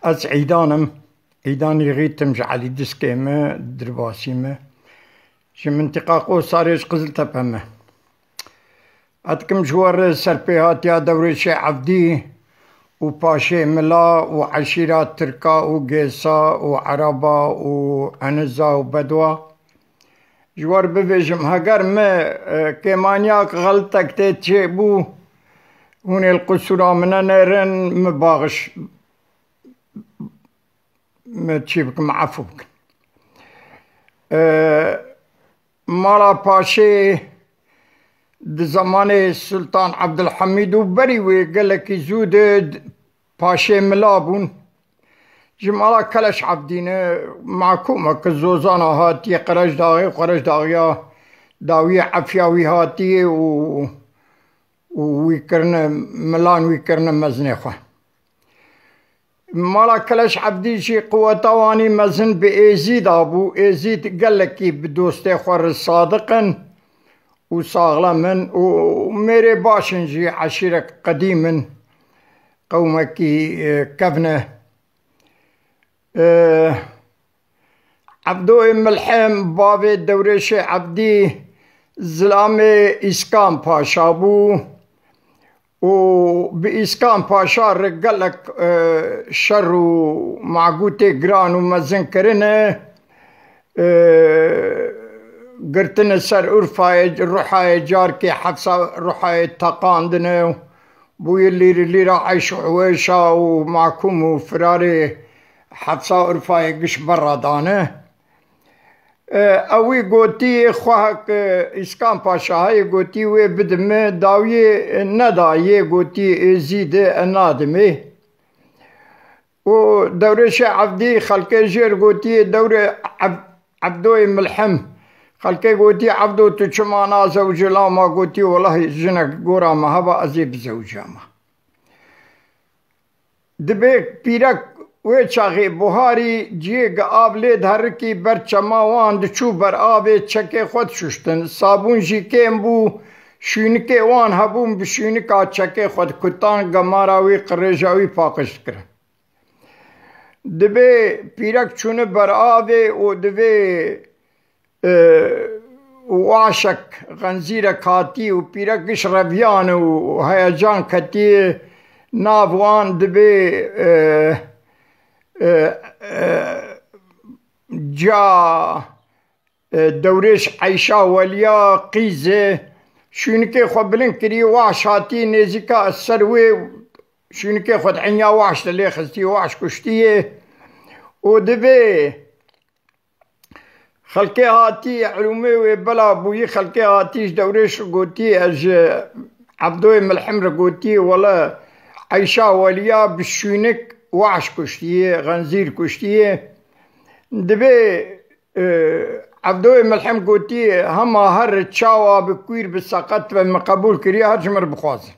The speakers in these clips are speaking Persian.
از عیدانم عیدانی غیتم جعلی دسکیمه درباسیمه جه منطقه قوساریش قزل تپمه اتکم جوار سرپیهاتیا دوره شیع عبدی و پاشه ملا و عشیرات ترکا و گیسا و عربا و عنزا و بدوا جوار ببیجم هگر ما کمانیاک غلطک تیت چه بو هون القصورا منا نرن مباغش متشيبكم عفوك مالا باشي د زمان السلطان عبد الحميد وبريوي قال لك يزود باشي ملابون جمالا كلش عبدين معكومة كزوزانا هاتي قرش داغي وقرش داغيا داوية عفياوي هاتي ويكرنا ملان ويكرنا مزنخة مالا كلش عبدي شي قوة تواني مزن بإيزيد أبو إيزيد قال لك بدوستي خور الصادقا وصاغلا وميري باشنجي عشيرة قديما قومكي كفنة عبدو ملحم بابي دوريشي عبدي زلامي إسكان باشا بو وبإسكان باشا قال لك شر ومعقوتي قران ومزن كرنه قرتنا سر أرفاي روحاي جاركي حفصة روحاي تقاندنا بوي اللي راعيش عويشة ومعكم وفراري حفصة أرفاي قش برا دانه اوی گوتی خواهک اسکان پاشا های گوتی وی بدمه داوی ندایه گوتی زید نادمه و دورش عبدی خلقه جیر گوتی دور عبدوی ملحم خلقه گوتی عبدو تو چمانا زوج لاما گوتی والله جنک گورا مهبا ازیب زوجاما دبه پیرک وی چاقی بوهاری جیگ آب لید هرکی بر چماوان دچو بر آب چکه خود ششتن صابون جی کم بو شونکه وان هبون بشونکا چکه خود کتان گماراوی قرجاوی پاکش کرن دبه پیرک چونه بر آب و دبه واشک غنزیر کاتی و پیرکش رویان و هیجان کتی ناوان دبه جا دورش عیشا ولیا قیزه شونکه خود بلند کری واش هاتی نزیکا السروی شونکه خود عنیا واش دلی خستی واش کشتیه و دبه خلقه هاتی علومه و بلا بوی خلقه هاتیش دورش گوتی از عبدوی ملحم رگوتی ولا عیشا ولیا بشونک واش کشتیه غنزیر کشتیه دبه عبدوی ملحم گوتی هما هر چاوا بکویر بساقت و مقبول کری هر جمر بخوازه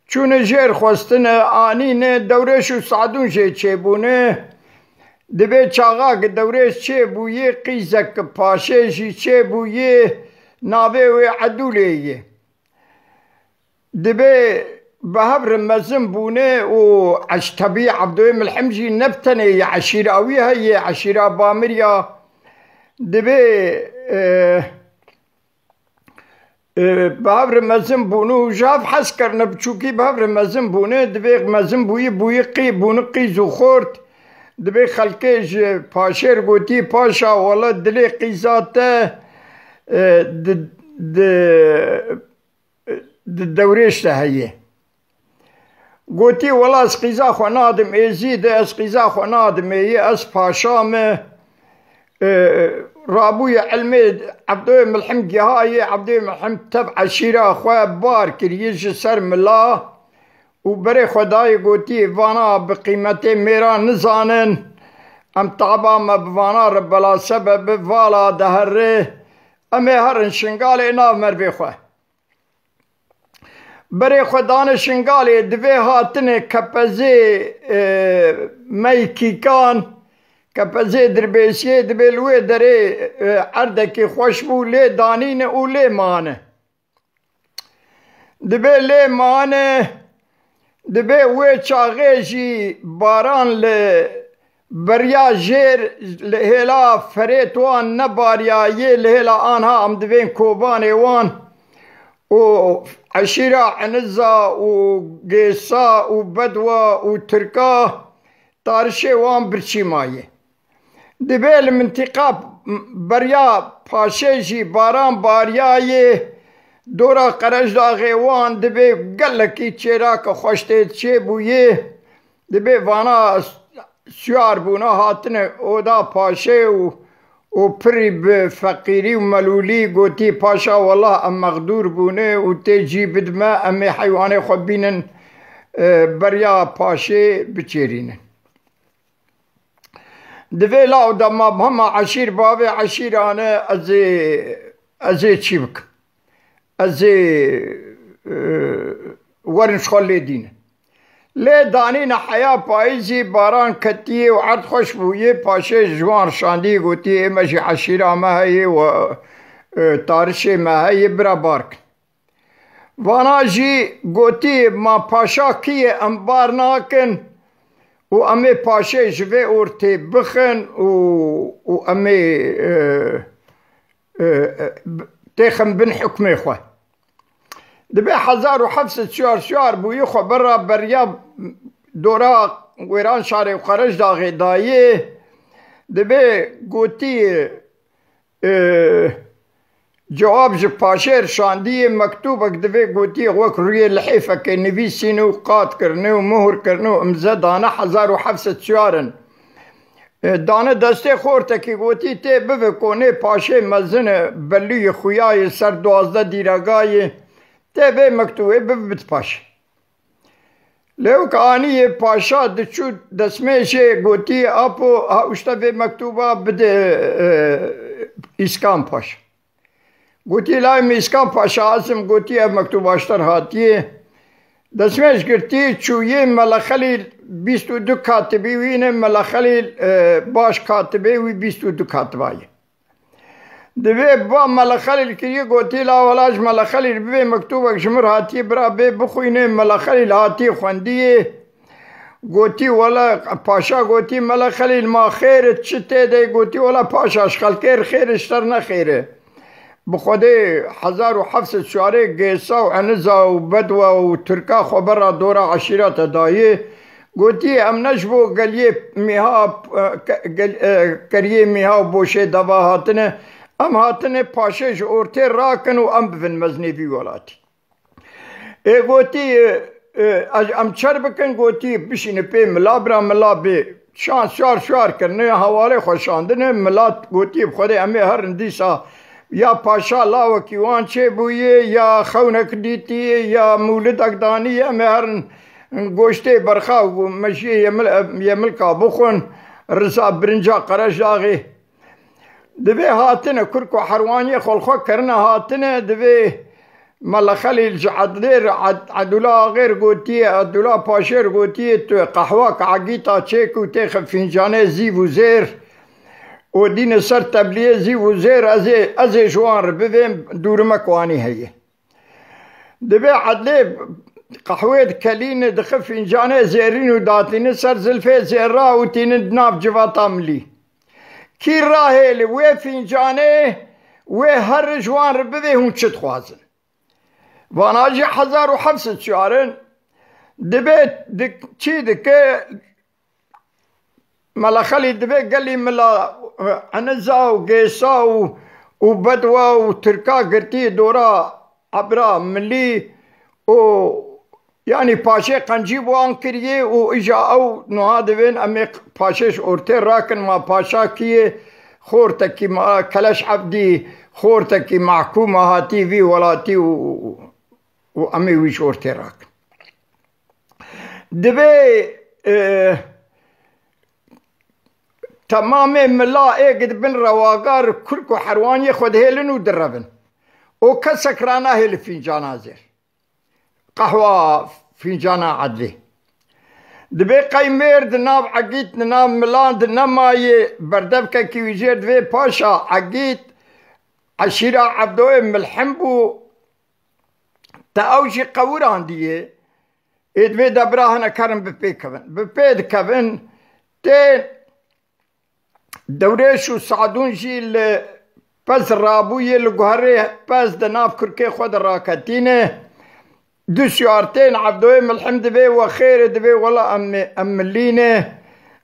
چون جیر خواستن آنین دورش و سعدون جه چه بونه دبه چاقا که دورش چه بویه قیزک پاشه جی چه بویه ناوه و عدولیه دبه بهبر مزن بونه و عشتبي عبدوي ملحمجي نبتني عشيراوي هي عشيرة بامريا دبي بهبر مزن بونو جاف حسكر نبچوكي بهبر مزن بونه دبي مزن بوي قي بونه قيزو خورت دبي خلقيج پاشر گوتي پاشا ولا دلي قيزاته دوريش هي گوتی ولا از قیزا خو نادم ایزید از قیزا خو نادم ای از پاشام رابوی علمی عبدوی ملحم گیهای عبدوی ملحم تبع شیرا خو بار کریج سر ملا و بری خدای گوتی وانا بقیمت میرا نزانن ام تعبا مبوانا ربلا سبب والا دهره امی هرن شنگال ایناو مربی خواه برای خودان شنگالی دوی هاتن کپزی میکیکان کپزی دربیسیه دوی لوی داره عردکی خوش بو لی دانین او لی مانه دوی لی مانه دبي وي چاغيجي باران بريا جير لهلا فريتوان نباريا يه لهلا آنها ام دبين كوباني وان وعشيرة عنزة وقيسا وبدوة وتركا طارشي وان برشي مايه دبي المنطقة بريا باشيجي باران باريايه دورا قرش دا غيوان دبي قلقي تشيراك خوشتي تشي بويه دبي وانا سيار بونا هاتن اودا باشي وبري بفقيري وملولي قوتي باشا والله ام مغدور بونه وتجي بدما امي حيواني خبينن بريا باشي بتشيرين دبي لا ودما بهم عشير بابي عشير انا ازي تشيبك ازي ورنش خلي دين لي دانينا حياة بايزي باران كتيه وعرض خوش بويه باشي جوان شاندي قوتي ماشي عشيرة ما هي و تارشي ما هي برا بارك وانا جي قوتي ما باشا كيه انبار ناكن و امي باشي جوي اورتي بخن و امي تيخم بن حكمي خواه دبي حزار وحفصة شوار بوي خو برا بريا دورا ويران شاري وخرج دا غدايه دبي قوتي جواب جباشير شاندي مكتوبك دبي قوتي وك روي الحيفة كي نفيسينو قات كرنو مهر كرنو امزد انا حزار وحفصة شوارن دانه دسته خورته که گوتی تی بوه کنه پاشه مزن بلوی خویای سر 12 دیرگای تی به مکتوبه بوه بت پاشه لیو که آنی پاشا دچو دسمهشه گوتی اپو هاوشتا به مکتوبه بده اسکان پاشه گوتی لایم اسکان پاشا آسم گوتی اب مکتوبه اشتر هاتیه دسمهش گرتی چویه ملخلی 22 کاتبی وینه ملخلی باش کاتبی وی 22 کاتبایی دوی با ملخلی کریه گوتی لا ولاج ملخلی بی مکتوبک شمر هاتی برا بی بخوینه ملخلی هاتی خوندیه گوتی ولا پاشا گوتی ملخلی ما خیرت چته ده گوتی ولا پاشا اشخال خیرش تر نخیره بخودي حزار وحفصة شواري قيسا وعنزة وبدوة وتركا خبرة دورة عشيرات دايه قلتي ام نجبو قليه ميها كريه ميها وبوشي دبا هاتنه ام هاتنه پاشش اورتي راكن و ام بفن مزني في ولاتي قلتي ام چر بکن قلتي بشين پي ملابرا ملابي شان شوار کرنه حوالي خوشاندنه ملات قلتي بخودي امي هر انديسا یا پاشا لاو کیوان چه بویه یا خونک دیتی یا مولدک دانی یا مهرن گوشته برخا و مشی یملکا بخون رزا برنجا قرش داغی دبی هاتنه کرکو حروانی خلخو کرنه هاتنه دبی ملخلی الجعدلیر عدولا غیر گوتی عدولا پاشر گوتی تو قهوه عگیتا چیکو تیخ فنجانه زیب و زیر و دین سر تبلیه زی و زیر از جوان ببین دورمک وانی هیه دبی عدلی قهوه کلین دخل فنجانه زیرین و داتین سر زلفه زیر را و تین دناف جواتا ملی کی راهه لی و فنجانه و هر جوان ببین هون چت خوازن وانا جی حزار و حفصت شعرن دبی چی دکه ملخلی دبی قلی ملا عنزة وقيسا وبدوة وتركا قرتي دورا عبرا ملي و يعني باشي قنجيب وانكريه واجا او نهادوين امي باشيش اورتي راكن ما باشا كيه خورتكي ما كلاش عبدي خورتكي محكومة هاتي في ولاتي وامي ويش اورتي راكن دبي تمام ملا ايقد بن رواقار كركو حرواني خود هيلن ودربن وكسكرانا هيل فنجانا زير قهوة فنجانا عدلي دبي قيمير دناب عقيت دناب ملان دناب ماي بردبكا كيوجير دبي باشا عقيت عشيرة عبدوه ملحمبو تاوشي قوران ديه دبي دبراهنا كرم ببي كفن ببي كفن تين دوريش وسعدون جي بس رابوية لقهري بس دناف كركي خود راكتينه دو شوارتين عبدوي ملحم دبي وخير دبي ولا أملينه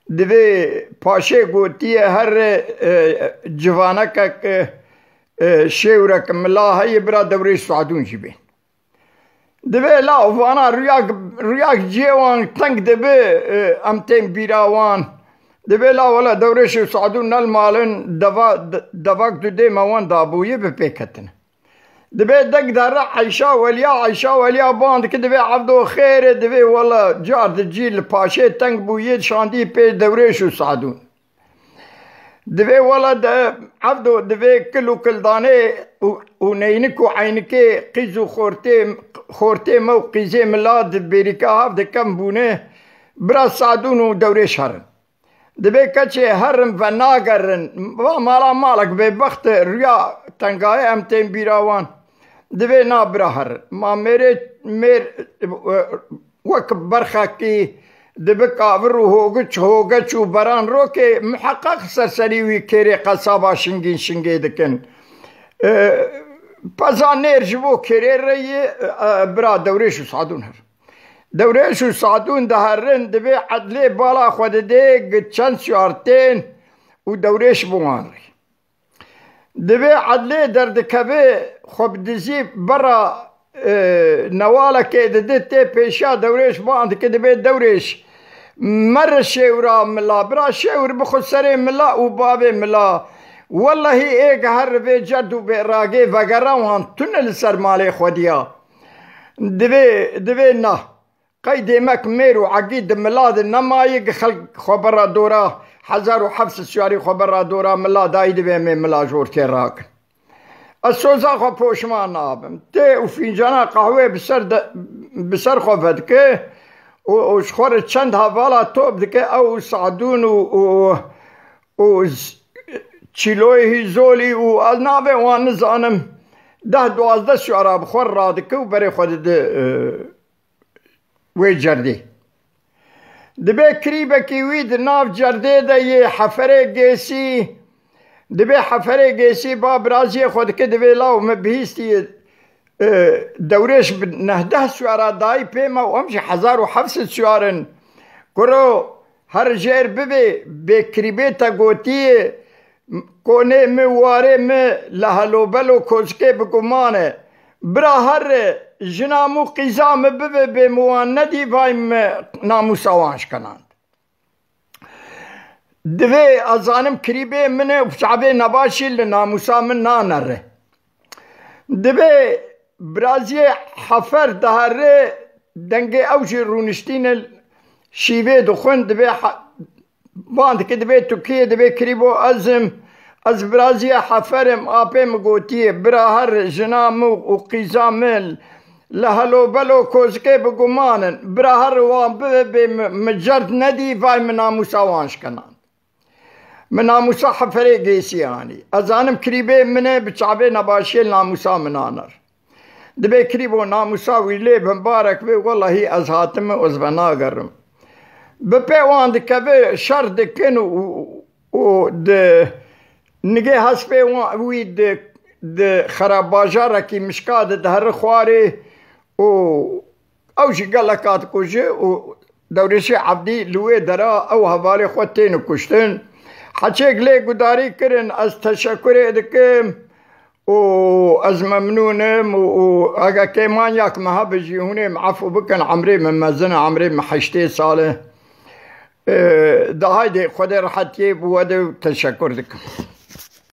دبي باشي قوتيه هر جوانك شيورك ملا هاي برا دوريش سعدون جيبين دبي لا وانا رياك جيوان تنك دبي امتين بيراوان دبي لا ولا دوريش سعدون نالمالن دفاك دي موان دابوية ببيكتن دبي دق دار عيشا وليا باند كدبي عبدو خير دبي ولا جارد الجيل باشي تنك بوية شاندي بي دوريش سعدون دبي ولا عبدو دبي كل داني ونينك وعينكي قيزو خورتي مو قيزي ملاد بيريكا هاف كم بونه برا سعدون ودوريش هرن دبي كاتشي هرم فناقرن مالا مالك ببخت ريا تنقاي امتين بيراوان دبي نابرا هرن ما مير وك برخاكي دبي كافر هوغتش وبران روكي محقق سرسريوي كيري قصابا شنجي دكن بازانير جبو كيري ري برا دوريش وسعدون هر دوريش وسعدون دهرن دبي عدلي بالا خود دي چند شوارتين ودوريش بوانري دبي عدلي دردكبي خب دزي برا نوالا كده دتي بيشا دوريش باند كده بيت دوريش مر شيورا ملا برا شيور بخد سري ملا وبابي ملا والله ايك هر بي جدو براغي وغراوان تنل سر مالي خوديا دبي نا قيدي مك ميرو عقيد ملاد نمايق خلق خبر دورا حزار وحبس الشواري خبر دورا ملا دايد بي ملا جور كراك السوزا خو بوشمان نابم تي وفنجانا قهوه بسر خفتك وشخور چند حوالا توب دكي او سعدون و چیلوی زولی و از نابه وان نزانم 10-12 شعرا بخور رادك و بري خود وی جردي دبي كريبكي ويد ناف جردي دا يه حفره گيسي دبي حفره گيسي باب رازي خود كه دبي لاو مبهيستي دوريش نهده شعرا داي بيما وامشي 1700 شعرن كرو هر جير ببي بكريبيتا قوتي كوني مواري مي لهلو بلو كوزكي بكمانه برا هر جنامو قزام ببي بمواندي بايم ناموسا وانش كنان دوی ازانم کریبه منه وشعبه نباشی لناموسا من نانره دوی برازی حفر دهره دنگه اوجی رونشتین شیوه دخون دوی باند که دوی توکیه دوی کریبو از برازی حفرم آپه مگوتیه برا هر جنامو و قیزامل لهلو بلو کوزکه بگمانن برا هر وان به مجرد ندی وای من ناموسا وانش کنن من ناموسا حفره گیسی يعني ازانم كريبه منه بشعبه نباشي ناموسا منانر دبي كريبو ناموسا ويلي بمبارك بي والله از هاتم ازبنا قرم بپی وان دكبه شر دكن و نگه هسپه وان وي د خراباجارة كي مشكاد دهر خواري و اوشي قلقات كوجي و دوريشي عبدي لوي درا او هوالي خوتين كشتن حچيك لي قداري كرن از تشكر ادكم و از ممنونم و اگا كيمان ياك مهبجي هوني عفو بكن عمري من مزنة عمري محشتي صالح ده هايدي خدي رحتي بودو تشكر دكم